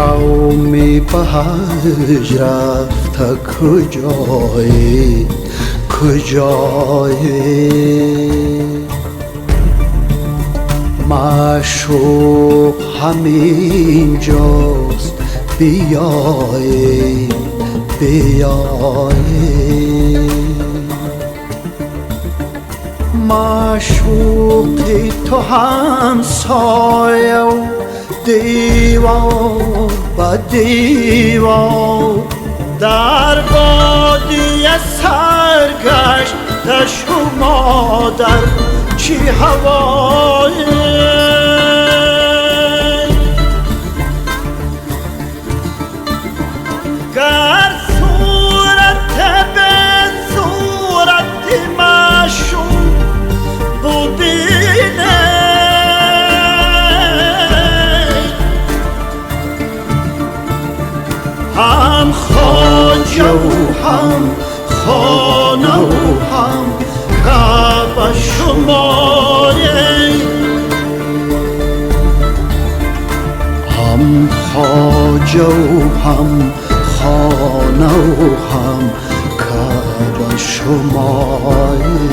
قومی به حج رفته کجایی معشوق همین جاست بیایی معشوقی تو هم سایه و دیوار با دیوار در بادی سرگشت شما در چی هوایی گر صورت به صورت معشوق ببینه هم خواجه و هم خانه و هم کعبه شمایه هم خواجه و هم خانه و هم کعبه شمایه